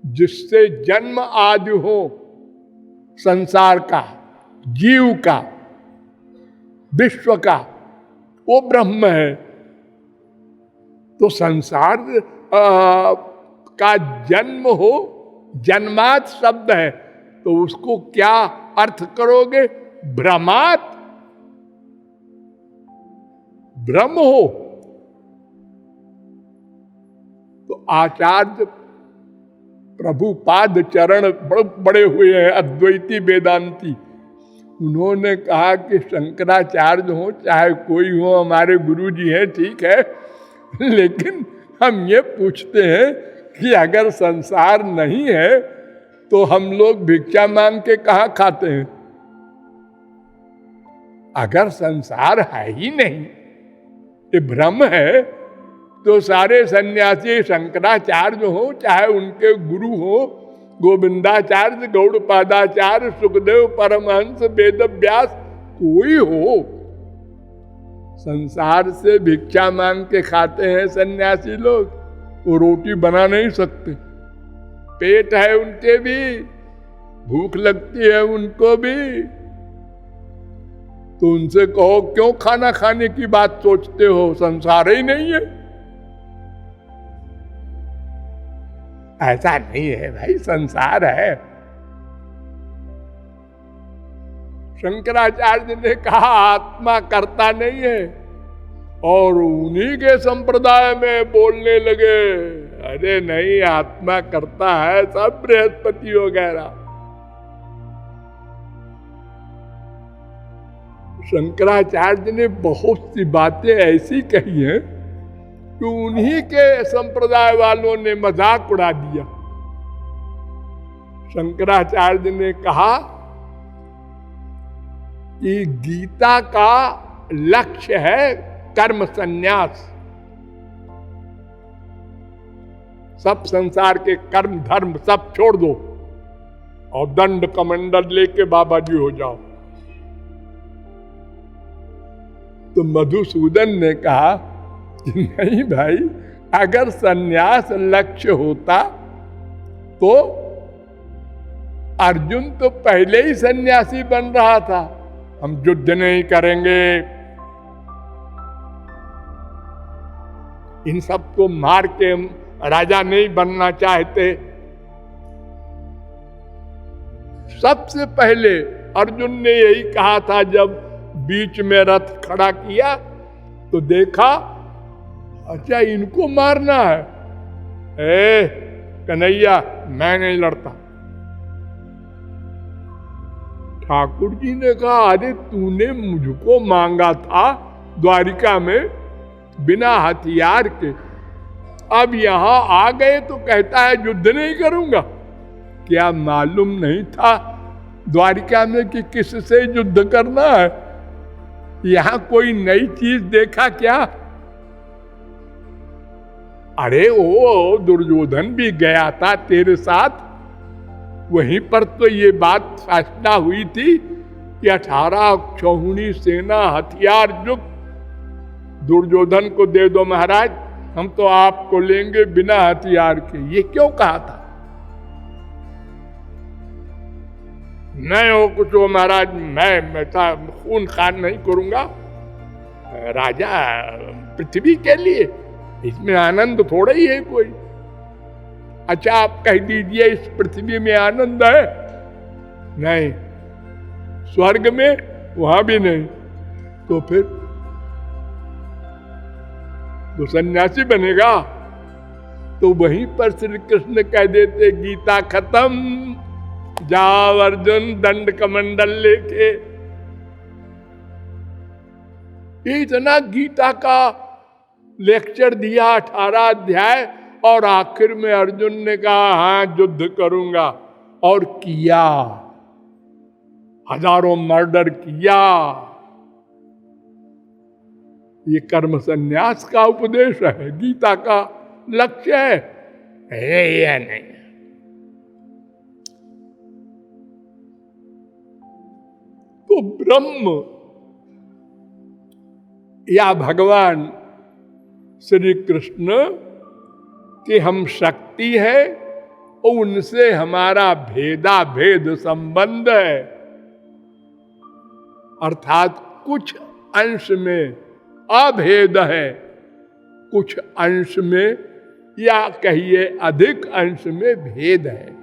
जिससे जन्म आदि हो संसार का, जीव का, विश्व का, वो ब्रह्म है। तो संसार का जन्म हो, जन्मात शब्द है, तो उसको क्या अर्थ करोगे? भ्रमात, ब्रह्म हो। तो आचार्य प्रभुपाद चरण बड़े हुए हैं, अद्वैती वेदांती। उन्होंने कहा कि शंकराचार्य हो चाहे कोई हो, हमारे गुरु जी हैं, ठीक है, लेकिन हम ये पूछते हैं कि अगर संसार नहीं है तो हम लोग भिक्षा मांग के कहाँ खाते हैं? अगर संसार है ही नहीं, ये भ्रम है, तो सारे सन्यासी शंकराचार्य हो चाहे उनके गुरु हो, गोविंदाचार्य, गौड़पादाचार्य, सुखदेव, परमहंस, वेदव्यास, कोई हो, संसार से भिक्षा मांग के खाते हैं सन्यासी लोग। वो रोटी बना नहीं सकते, पेट है उनके भी, भूख लगती है उनको भी। तो उनसे कहो क्यों खाना खाने की बात सोचते हो, संसार ही नहीं है। ऐसा नहीं है भाई, संसार है। शंकराचार्य ने कहा आत्मा करता नहीं है, और उन्हीं के संप्रदाय में बोलने लगे अरे नहीं, आत्मा करता है, सब बृहस्पति वगैरह। शंकराचार्य ने बहुत सी बातें ऐसी कही हैं कि उन्हीं के संप्रदाय वालों ने मजाक उड़ा दिया। शंकराचार्य ने कहा कि गीता का लक्ष्य है कर्म संन्यास। सब संसार के कर्म धर्म सब छोड़ दो और दंड कमंडल लेके बाबा जी हो जाओ। तो मधुसूदन ने कहा कि नहीं भाई, अगर संन्यास लक्ष्य होता तो अर्जुन तो पहले ही सन्यासी बन रहा था। हम युद्ध नहीं करेंगे, इन सबको मार के राजा नहीं बनना चाहते। सबसे पहले अर्जुन ने यही कहा था, जब बीच में रथ खड़ा किया तो देखा अच्छा इनको मारना है, कन्हैया मैं नहीं लड़ता। ठाकुर जी ने कहा अरे तूने मुझको मांगा था द्वारिका में बिना हथियार के, अब यहां आ गए तो कहता है युद्ध नहीं करूंगा। क्या मालूम नहीं था द्वारिका में कि किससे युद्ध करना है? यहां कोई नई चीज देखा क्या? अरे वो दुर्योधन भी गया था तेरे साथ, वहीं पर तो ये बात फैसला हुई थी कि 18 क्षौहिणी सेना हथियार युक्त दुर्योधन को दे दो महाराज, हम तो आपको लेंगे बिना हथियार के। ये क्यों कहा था? नहीं हो कुछ हो महाराज, मैं खून खान नहीं करूंगा, राजा पृथ्वी के लिए, इसमें आनंद थोड़ा ही है कोई। अच्छा आप कह दीजिए इस पृथ्वी में आनंद है? नहीं। स्वर्ग में? वहां भी नहीं। तो फिर तो सन्यासी बनेगा? तो वहीं पर श्री कृष्ण कह देते गीता खत्म, जाओ अर्जुन दंड कमंडल लेके। इतना गीता का लेक्चर दिया 18 अध्याय, और आखिर में अर्जुन ने कहा हाँ युद्ध करूंगा, और किया, हजारों मर्डर किया। ये कर्म संन्यास का उपदेश है, गीता का लक्ष्य है या नहीं? तो ब्रह्म या भगवान श्री कृष्ण कि हम शक्ति है उनसे हमारा भेदा भेद संबंध है। अर्थात कुछ अंश में अभेद है, कुछ अंश में या कहिए अधिक अंश में भेद है।